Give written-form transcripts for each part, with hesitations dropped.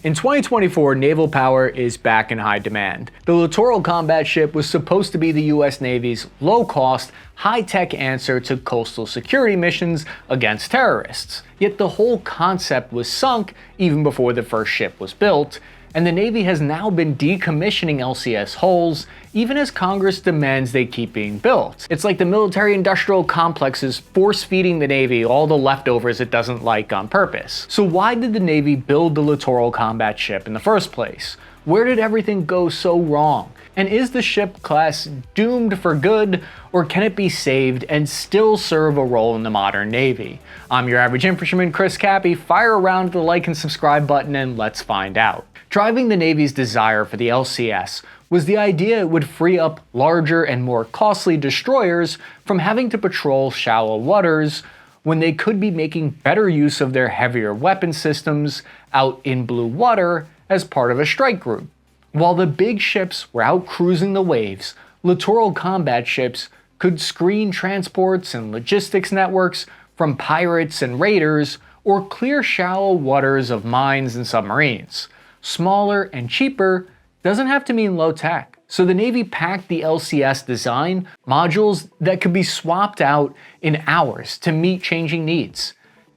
In 2024, naval power is back in high demand. The Littoral Combat Ship was supposed to be the US Navy's low-cost, high-tech answer to coastal security missions against terrorists. Yet the whole concept was sunk even before the first ship was built, and the Navy has now been decommissioning LCS hulls, even as Congress demands they keep being built. It's like the military-industrial complex is force-feeding the Navy all the leftovers it doesn't like on purpose. So why did the Navy build the Littoral Combat Ship in the first place? Where did everything go so wrong? And is the ship class doomed for good, or can it be saved and still serve a role in the modern Navy? I'm your average infantryman, Cappy. Fire around the like and subscribe button and let's find out. Driving the Navy's desire for the LCS was the idea it would free up larger and more costly destroyers from having to patrol shallow waters when they could be making better use of their heavier weapon systems out in blue water as part of a strike group. While the big ships were out cruising the waves, littoral combat ships could screen transports and logistics networks from pirates and raiders or clear shallow waters of mines and submarines. Smaller and cheaper doesn't have to mean low tech. So the Navy packed the LCS design modules that could be swapped out in hours to meet changing needs.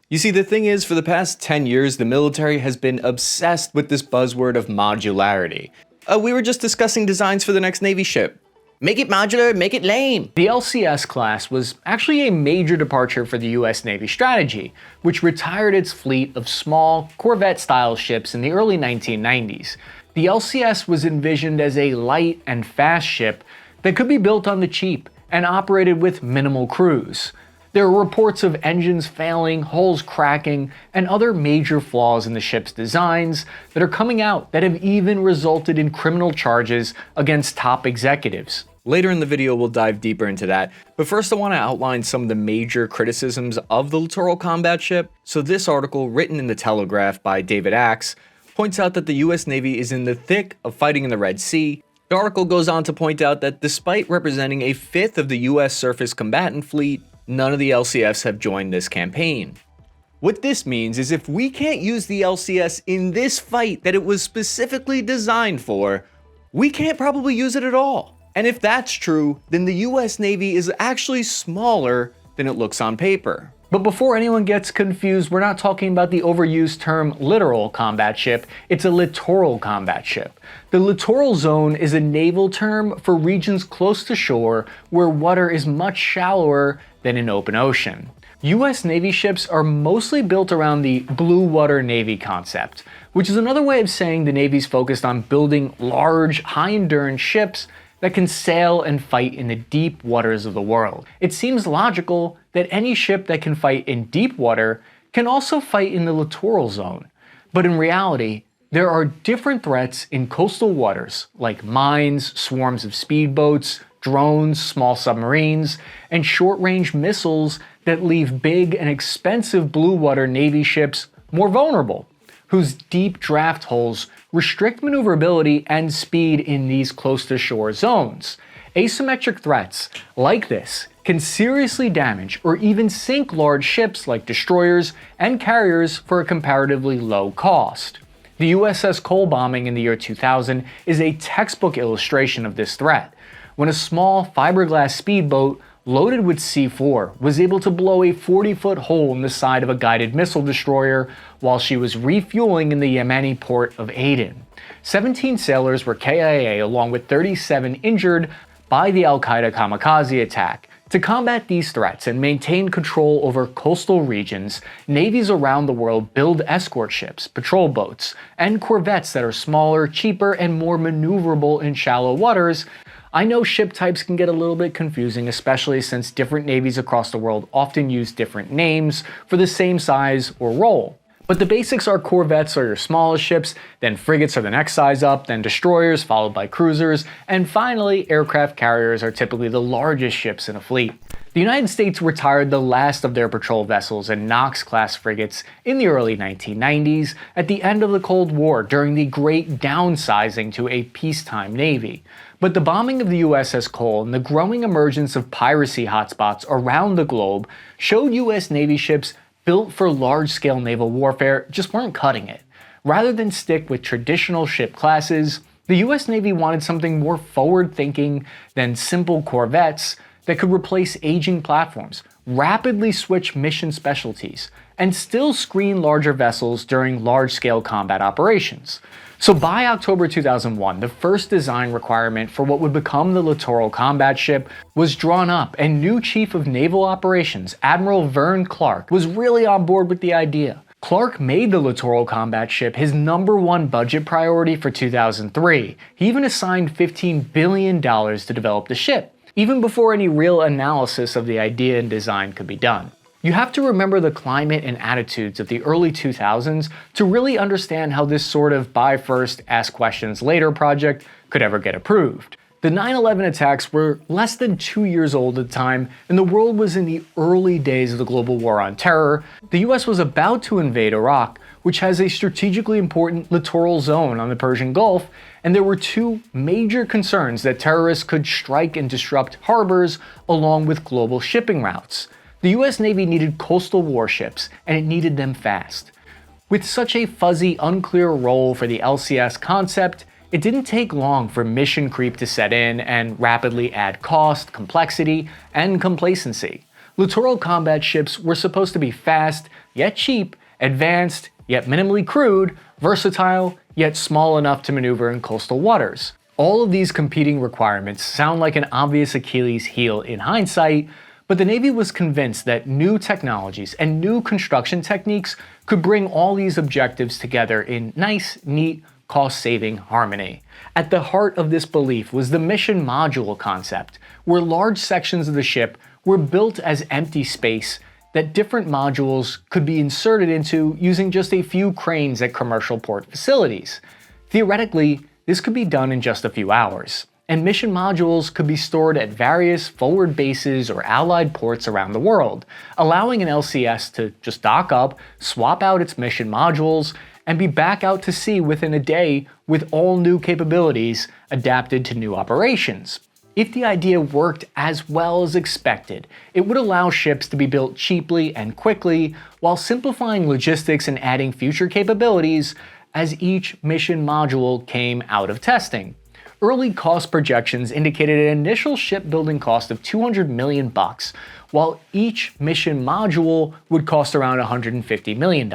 You see, the thing is, for the past 10 years, the military has been obsessed with this buzzword of modularity. We were just discussing designs for the next Navy ship. Make it modular, make it lame. The LCS class was actually a major departure for the US Navy strategy, which retired its fleet of small, corvette-style ships in the early 1990s. The LCS was envisioned as a light and fast ship that could be built on the cheap and operated with minimal crews. There are reports of engines failing, hulls cracking, and other major flaws in the ship's designs that are coming out that have even resulted in criminal charges against top executives. Later in the video, we'll dive deeper into that, but first I want to outline some of the major criticisms of the Littoral Combat Ship. So this article, written in the Telegraph by David Axe, points out that the US Navy is in the thick of fighting in the Red Sea. The article goes on to point out that despite representing a fifth of the US surface combatant fleet, none of the LCFs have joined this campaign. What this means is if we can't use the LCS in this fight that it was specifically designed for, we can't probably use it at all. And if that's true, then the US Navy is actually smaller than it looks on paper. But before anyone gets confused, we're not talking about the overused term littoral combat ship, it's a littoral combat ship. The littoral zone is a naval term for regions close to shore where water is much shallower than an open ocean. US Navy ships are mostly built around the blue water Navy concept, which is another way of saying the Navy's focused on building large, high-endurance ships that can sail and fight in the deep waters of the world. It seems logical that any ship that can fight in deep water can also fight in the littoral zone. But in reality, there are different threats in coastal waters, like mines, swarms of speedboats, drones, small submarines, and short-range missiles that leave big and expensive blue water Navy ships more vulnerable, whose deep draft holes restrict maneuverability and speed in these close-to-shore zones. Asymmetric threats like this can seriously damage or even sink large ships like destroyers and carriers for a comparatively low cost. The USS Cole bombing in the year 2000 is a textbook illustration of this threat, when a small fiberglass speedboat loaded with C4 was able to blow a 40-foot hole in the side of a guided missile destroyer while she was refueling in the Yemeni port of Aden. 17 sailors were KIA along with 37 injured by the Al-Qaeda kamikaze attack. To combat these threats and maintain control over coastal regions, navies around the world build escort ships, patrol boats, and corvettes that are smaller, cheaper, and more maneuverable in shallow waters. I know ship types can get a little bit confusing, especially since different navies across the world often use different names for the same size or role. But the basics are corvettes are your smallest ships, then frigates are the next size up, then destroyers followed by cruisers, and finally aircraft carriers are typically the largest ships in a fleet. The United States retired the last of their patrol vessels and Knox-class frigates in the early 1990s at the end of the Cold War during the great downsizing to a peacetime navy. But the bombing of the USS Cole and the growing emergence of piracy hotspots around the globe showed US Navy ships built for large-scale naval warfare just weren't cutting it. Rather than stick with traditional ship classes, the US Navy wanted something more forward-thinking than simple corvettes that could replace aging platforms, rapidly switch mission specialties, and still screen larger vessels during large-scale combat operations. So by October 2001, the first design requirement for what would become the Littoral Combat Ship was drawn up, and new Chief of Naval Operations, Admiral Vern Clark, was really on board with the idea. Clark made the Littoral Combat Ship his #1 budget priority for 2003. He even assigned $15 billion to develop the ship, even before any real analysis of the idea and design could be done. You have to remember the climate and attitudes of the early 2000s to really understand how this sort of buy first, ask questions later project could ever get approved. The 9/11 attacks were less than 2 years old at the time, and the world was in the early days of the global war on terror. The US was about to invade Iraq, which has a strategically important littoral zone on the Persian Gulf, and there were two major concerns that terrorists could strike and disrupt harbors along with global shipping routes. The US Navy needed coastal warships, and it needed them fast. With such a fuzzy, unclear role for the LCS concept, it didn't take long for mission creep to set in and rapidly add cost, complexity, and complacency. Littoral combat ships were supposed to be fast, yet cheap, advanced, yet minimally crewed, versatile, yet small enough to maneuver in coastal waters. All of these competing requirements sound like an obvious Achilles heel in hindsight, but the Navy was convinced that new technologies and new construction techniques could bring all these objectives together in nice, neat, cost-saving harmony. At the heart of this belief was the mission module concept, where large sections of the ship were built as empty space that different modules could be inserted into using just a few cranes at commercial port facilities. Theoretically, this could be done in just a few hours, and mission modules could be stored at various forward bases or allied ports around the world, allowing an LCS to just dock up, swap out its mission modules, and be back out to sea within a day with all new capabilities adapted to new operations. If the idea worked as well as expected, it would allow ships to be built cheaply and quickly, while simplifying logistics and adding future capabilities as each mission module came out of testing. Early cost projections indicated an initial shipbuilding cost of $200 million, while each mission module would cost around $150 million,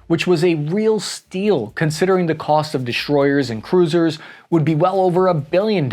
which was a real steal considering the cost of destroyers and cruisers would be well over $1 billion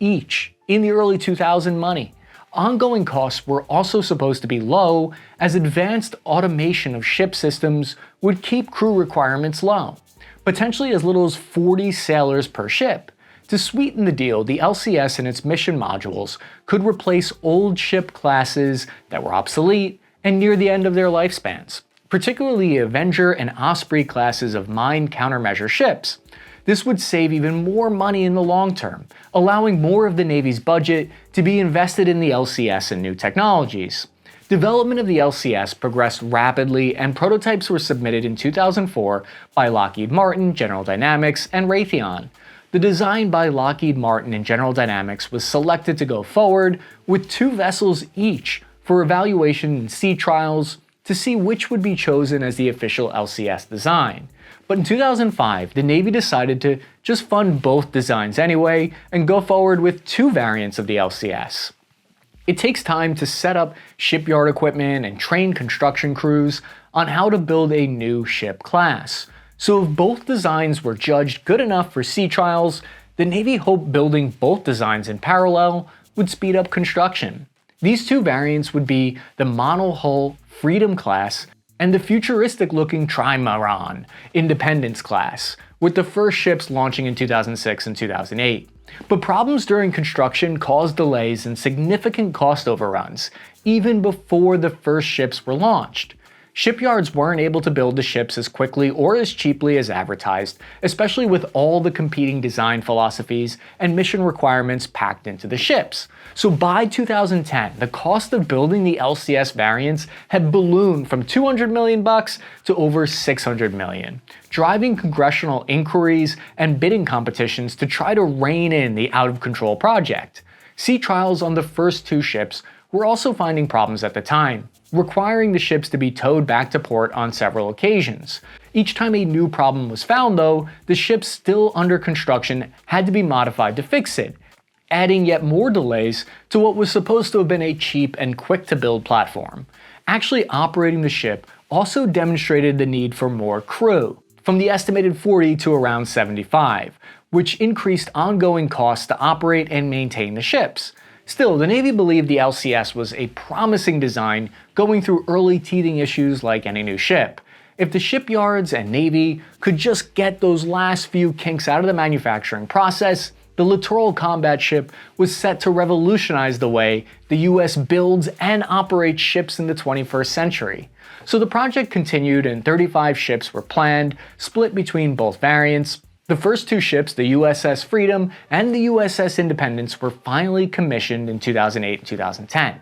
each in the early 2000 money. Ongoing costs were also supposed to be low, as advanced automation of ship systems would keep crew requirements low, potentially as little as 40 sailors per ship. To sweeten the deal, the LCS and its mission modules could replace old ship classes that were obsolete and near the end of their lifespans, particularly Avenger and Osprey classes of mine countermeasure ships. This would save even more money in the long term, allowing more of the Navy's budget to be invested in the LCS and new technologies. Development of the LCS progressed rapidly, and prototypes were submitted in 2004 by Lockheed Martin, General Dynamics, and Raytheon. The design by Lockheed Martin and General Dynamics was selected to go forward with 2 vessels each for evaluation in sea trials to see which would be chosen as the official LCS design. But in 2005, the Navy decided to just fund both designs anyway and go forward with 2 variants of the LCS. It takes time to set up shipyard equipment and train construction crews on how to build a new ship class. So if both designs were judged good enough for sea trials, the Navy hoped building both designs in parallel would speed up construction. These 2 variants would be the monohull Freedom class and the futuristic-looking Trimaran Independence class, with the first ships launching in 2006 and 2008. But problems during construction caused delays and significant cost overruns, even before the first ships were launched. Shipyards weren't able to build the ships as quickly or as cheaply as advertised, especially with all the competing design philosophies and mission requirements packed into the ships. So by 2010, the cost of building the LCS variants had ballooned from $200 million to over $600 million, driving congressional inquiries and bidding competitions to try to rein in the out-of-control project. Sea trials on the first 2 ships were also finding problems at the time. requiring the ships to be towed back to port on several occasions. Each time a new problem was found though, the ships still under construction had to be modified to fix it, adding yet more delays to what was supposed to have been a cheap and quick to build platform. Actually operating the ship also demonstrated the need for more crew, from the estimated 40 to around 75, which increased ongoing costs to operate and maintain the ships. Still, the Navy believed the LCS was a promising design going through early teething issues like any new ship. If the shipyards and Navy could just get those last few kinks out of the manufacturing process, the Littoral Combat Ship was set to revolutionize the way the US builds and operates ships in the 21st century. So the project continued and 35 ships were planned, split between both variants. The first two ships, the USS Freedom and the USS Independence, were finally commissioned in 2008 and 2010.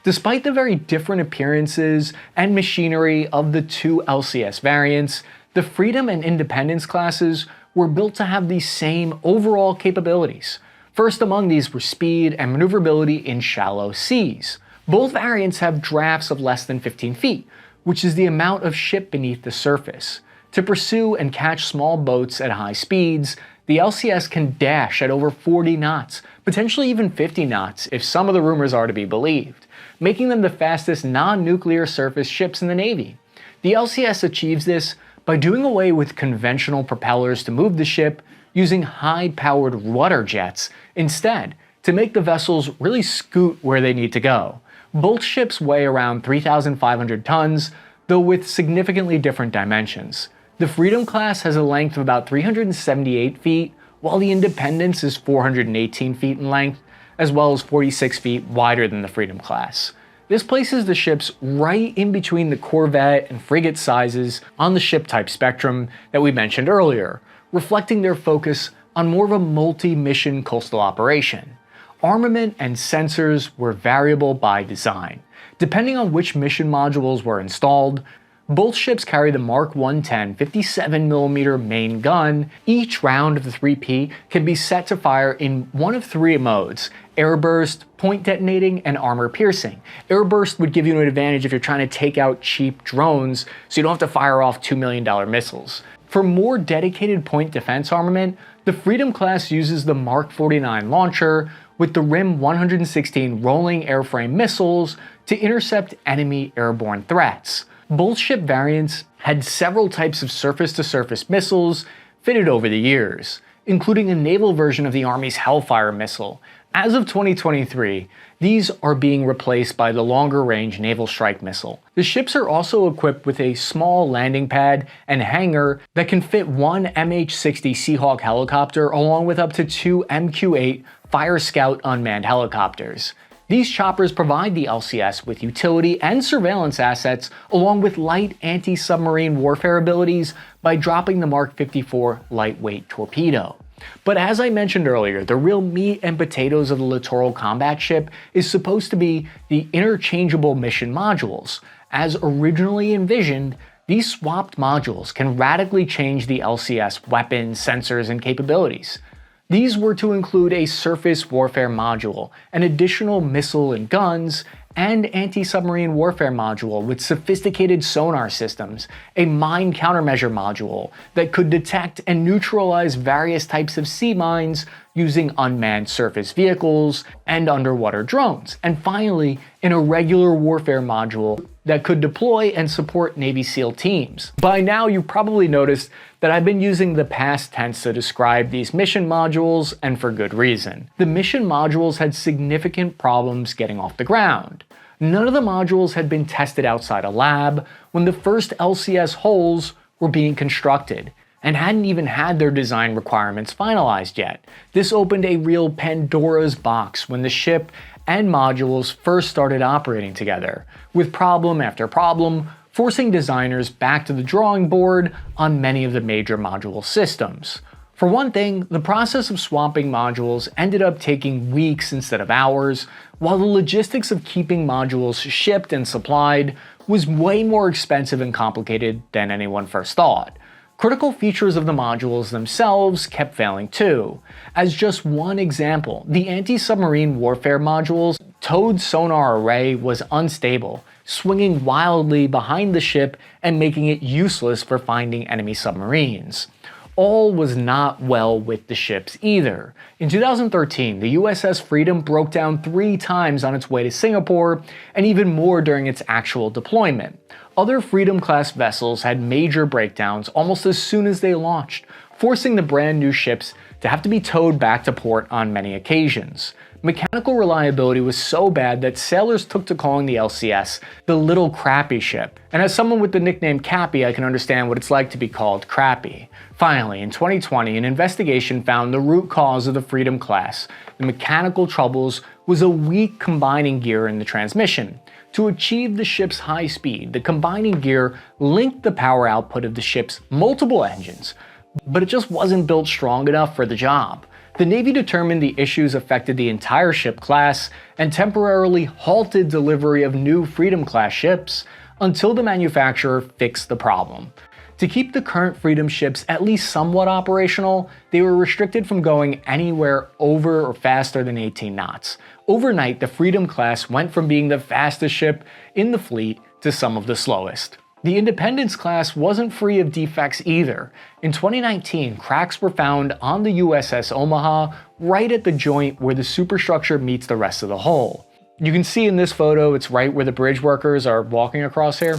Despite the very different appearances and machinery of the two LCS variants, the Freedom and Independence classes were built to have the same overall capabilities. First among these were speed and maneuverability in shallow seas. Both variants have drafts of less than 15 feet, which is the amount of ship beneath the surface. To pursue and catch small boats at high speeds, the LCS can dash at over 40 knots, potentially even 50 knots if some of the rumors are to be believed, making them the fastest non-nuclear surface ships in the Navy. The LCS achieves this by doing away with conventional propellers to move the ship, using high-powered waterjets instead to make the vessels really scoot where they need to go. Both ships weigh around 3,500 tons, though with significantly different dimensions. The Freedom class has a length of about 378 feet, while the Independence is 418 feet in length, as well as 46 feet wider than the Freedom class. This places the ships right in between the corvette and frigate sizes on the ship type spectrum that we mentioned earlier, reflecting their focus on more of a multi-mission coastal operation. Armament and sensors were variable by design. Depending on which mission modules were installed, both ships carry the Mark 110 57mm main gun. Each round of the 3P can be set to fire in one of three modes: airburst, point detonating, and armor piercing. Airburst would give you an advantage if you're trying to take out cheap drones, so you don't have to fire off $2 million missiles. For more dedicated point defense armament, the Freedom class uses the Mark 49 launcher with the RIM 116 rolling airframe missiles to intercept enemy airborne threats. Both ship variants had several types of surface-to-surface missiles fitted over the years, including a naval version of the Army's Hellfire missile. As of 2023, these are being replaced by the longer-range Naval Strike Missile. The ships are also equipped with a small landing pad and hangar that can fit one MH-60 Seahawk helicopter along with up to two MQ-8 Fire Scout unmanned helicopters. These choppers provide the LCS with utility and surveillance assets along with light anti-submarine warfare abilities by dropping the Mark 54 lightweight torpedo. But as I mentioned earlier, the real meat and potatoes of the Littoral Combat Ship is supposed to be the interchangeable mission modules. As originally envisioned, these swapped modules can radically change the LCS weapons, sensors, and capabilities. These were to include a surface warfare module, an additional missile and guns, and anti-submarine warfare module with sophisticated sonar systems, a mine countermeasure module that could detect and neutralize various types of sea mines using unmanned surface vehicles and underwater drones, and finally, an irregular warfare module that could deploy and support Navy SEAL teams. By now, you've probably noticed that I've been using the past tense to describe these mission modules, and for good reason. The mission modules had significant problems getting off the ground. None of the modules had been tested outside a lab when the first LCS hulls were being constructed, and hadn't even had their design requirements finalized yet. This opened a real Pandora's box when the ship and modules first started operating together, with problem after problem, forcing designers back to the drawing board on many of the major module systems. For one thing, the process of swapping modules ended up taking weeks instead of hours, while the logistics of keeping modules shipped and supplied was way more expensive and complicated than anyone first thought. Critical features of the modules themselves kept failing too. As just one example, the anti-submarine warfare module's towed sonar array was unstable, swinging wildly behind the ship and making it useless for finding enemy submarines. All was not well with the ships either. In 2013, the USS Freedom broke down 3 times on its way to Singapore, and even more during its actual deployment. Other Freedom-class vessels had major breakdowns almost as soon as they launched, forcing the brand new ships to have to be towed back to port on many occasions. Mechanical reliability was so bad that sailors took to calling the LCS the Little Crappy Ship. And as someone with the nickname Cappy, I can understand what it's like to be called crappy. Finally, in 2020, an investigation found the root cause of the Freedom class. The mechanical troubles was a weak combining gear in the transmission. To achieve the ship's high speed, the combining gear linked the power output of the ship's multiple engines, but it just wasn't built strong enough for the job. The Navy determined the issues affected the entire ship class and temporarily halted delivery of new Freedom-class ships until the manufacturer fixed the problem. To keep the current Freedom ships at least somewhat operational, they were restricted from going anywhere over or faster than 18 knots. Overnight, the Freedom class went from being the fastest ship in the fleet to some of the slowest. The Independence class wasn't free of defects either. In 2019, cracks were found on the USS Omaha right at the joint where the superstructure meets the rest of the hull. You can see in this photo, it's right where the bridge workers are walking across here.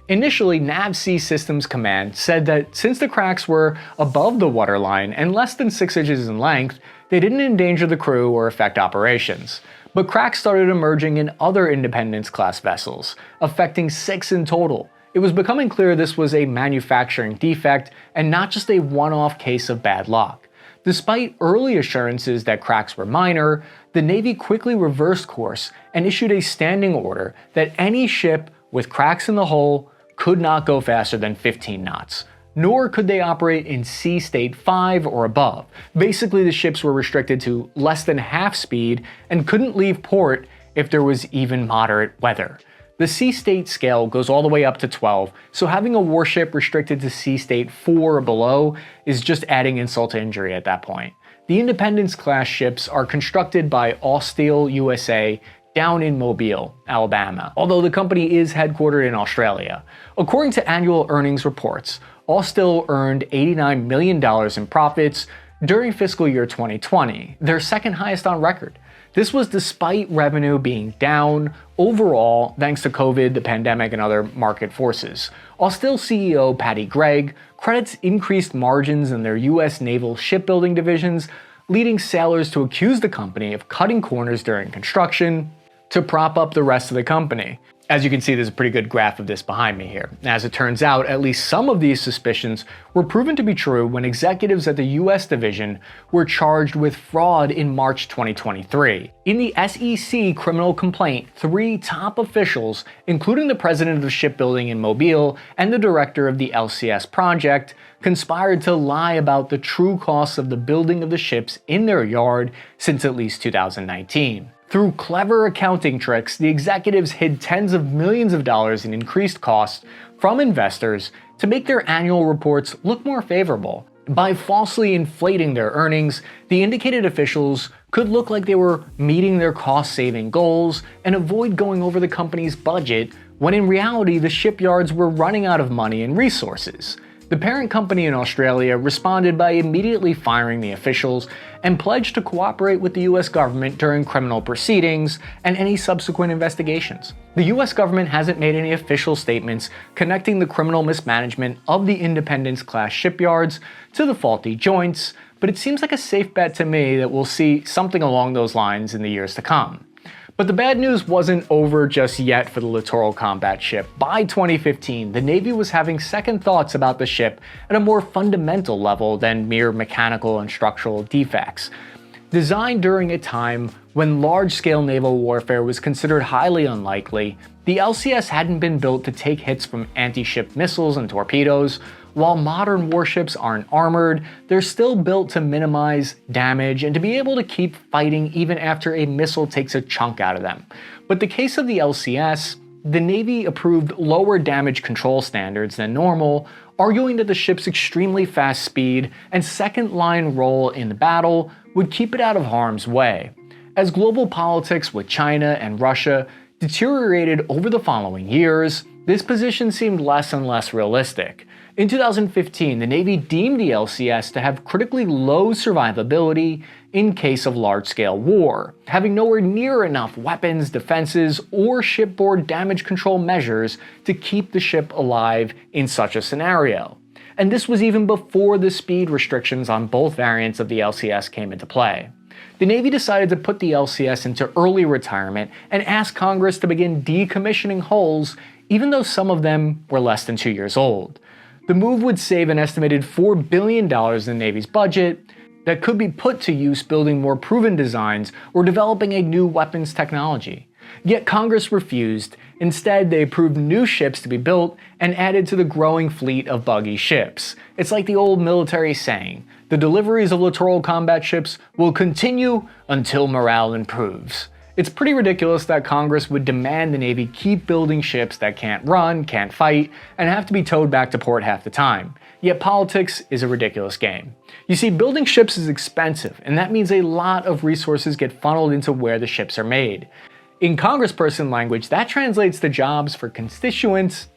Initially, NAVSEA Systems Command said that since the cracks were above the waterline and less than 6 inches in length, they didn't endanger the crew or affect operations. But cracks started emerging in other Independence-class vessels, affecting 6 in total. It was becoming clear this was a manufacturing defect and not just a one-off case of bad luck. Despite early assurances that cracks were minor, the Navy quickly reversed course and issued a standing order that any ship with cracks in the hull could not go faster than 15 knots, nor could they operate in sea state 5 or above. Basically, the ships were restricted to less than half speed and couldn't leave port if there was even moderate weather. The sea state scale goes all the way up to 12, so having a warship restricted to sea state 4 or below is just adding insult to injury at that point. The Independence-class ships are constructed by Austal USA down in Mobile, Alabama, although the company is headquartered in Australia. According to annual earnings reports, Austal earned $89 million in profits during fiscal year 2020, their second highest on record. This was despite revenue being down overall thanks to COVID, the pandemic, and other market forces. Austal CEO Patty Gregg credits increased margins in their US naval shipbuilding divisions, leading sailors to accuse the company of cutting corners during construction to prop up the rest of the company. As you can see, there's a pretty good graph of this behind me here. As it turns out, at least some of these suspicions were proven to be true when executives at the US division were charged with fraud in March 2023. In the SEC criminal complaint, 3 top officials, including the president of the shipbuilding in Mobile and the director of the LCS project, conspired to lie about the true costs of the building of the ships in their yard since at least 2019. Through clever accounting tricks, the executives hid tens of millions of dollars in increased costs from investors to make their annual reports look more favorable. By falsely inflating their earnings, the indicated officials could look like they were meeting their cost-saving goals and avoid going over the company's budget, when in reality the shipyards were running out of money and resources. The parent company in Australia responded by immediately firing the officials and pledged to cooperate with the US government during criminal proceedings and any subsequent investigations. The US government hasn't made any official statements connecting the criminal mismanagement of the Independence-class shipyards to the faulty joints, but it seems like a safe bet to me that we'll see something along those lines in the years to come. But the bad news wasn't over just yet for the Littoral Combat Ship. By 2015, the Navy was having second thoughts about the ship at a more fundamental level than mere mechanical and structural defects. Designed during a time when large-scale naval warfare was considered highly unlikely, the LCS hadn't been built to take hits from anti-ship missiles and torpedoes. While modern warships aren't armored, they're still built to minimize damage and to be able to keep fighting even after a missile takes a chunk out of them. But the case of the LCS, the Navy approved lower damage control standards than normal, arguing that the ship's extremely fast speed and second-line role in the battle would keep it out of harm's way. As global politics with China and Russia deteriorated over the following years, this position seemed less and less realistic. In 2015, the Navy deemed the LCS to have critically low survivability in case of large-scale war, having nowhere near enough weapons, defenses, or shipboard damage control measures to keep the ship alive in such a scenario. And this was even before the speed restrictions on both variants of the LCS came into play. The Navy decided to put the LCS into early retirement and asked Congress to begin decommissioning hulls, even though some of them were less than 2 years old. The move would save an estimated $4 billion in the Navy's budget that could be put to use building more proven designs or developing a new weapons technology. Yet Congress refused. Instead, they approved new ships to be built and added to the growing fleet of buggy ships. It's like the old military saying, the deliveries of littoral combat ships will continue until morale improves. It's pretty ridiculous that Congress would demand the Navy keep building ships that can't run, can't fight, and have to be towed back to port half the time. Yet politics is a ridiculous game. You see, building ships is expensive, and that means a lot of resources get funneled into where the ships are made. In congressperson language, that translates to jobs for constituents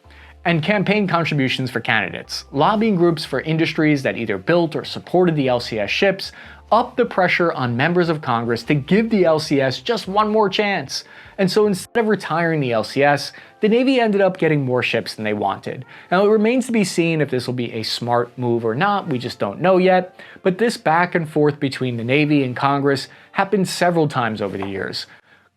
and campaign contributions for candidates. Lobbying groups for industries that either built or supported the LCS ships upped the pressure on members of Congress to give the LCS just one more chance. And so instead of retiring the LCS, the Navy ended up getting more ships than they wanted. Now it remains to be seen if this will be a smart move or not, we just don't know yet, but this back and forth between the Navy and Congress happened several times over the years.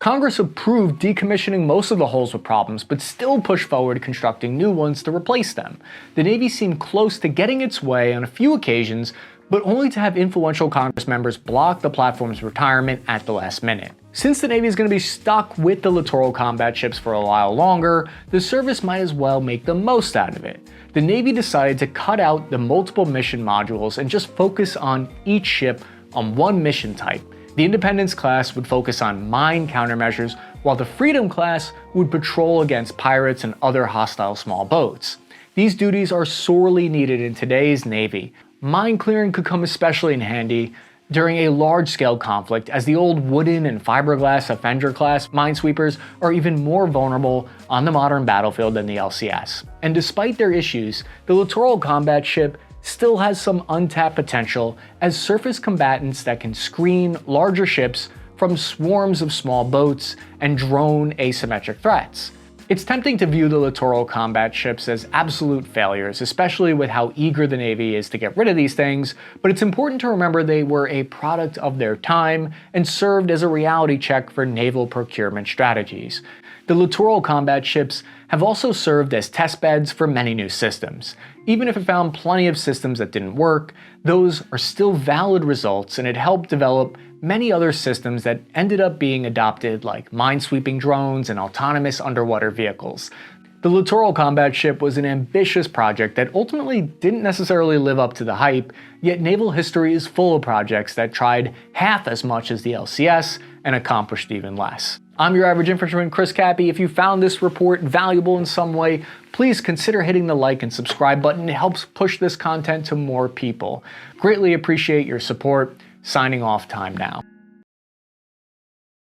Congress approved decommissioning most of the hulls with problems, but still pushed forward constructing new ones to replace them. The Navy seemed close to getting its way on a few occasions, but only to have influential Congress members block the platform's retirement at the last minute. Since the Navy is going to be stuck with the littoral combat ships for a while longer, the service might as well make the most out of it. The Navy decided to cut out the multiple mission modules and just focus on each ship on one mission type. The Independence class would focus on mine countermeasures, while the Freedom class would patrol against pirates and other hostile small boats. These duties are sorely needed in today's Navy. Mine clearing could come especially in handy during a large-scale conflict, as the old wooden and fiberglass Avenger-class minesweepers are even more vulnerable on the modern battlefield than the LCS. And despite their issues, the Littoral Combat Ship still has some untapped potential as surface combatants that can screen larger ships from swarms of small boats and drone asymmetric threats. It's tempting to view the littoral combat ships as absolute failures, especially with how eager the Navy is to get rid of these things, but it's important to remember they were a product of their time and served as a reality check for naval procurement strategies. The littoral combat ships have also served as testbeds for many new systems. Even if it found plenty of systems that didn't work, those are still valid results, and it helped develop many other systems that ended up being adopted, like minesweeping drones and autonomous underwater vehicles. The Littoral Combat Ship was an ambitious project that ultimately didn't necessarily live up to the hype, yet naval history is full of projects that tried half as much as the LCS and accomplished even less. I'm your average infantryman, Chris Cappy. If you found this report valuable in some way, please consider hitting the like and subscribe button. It helps push this content to more people. Greatly appreciate your support. Signing off, time now.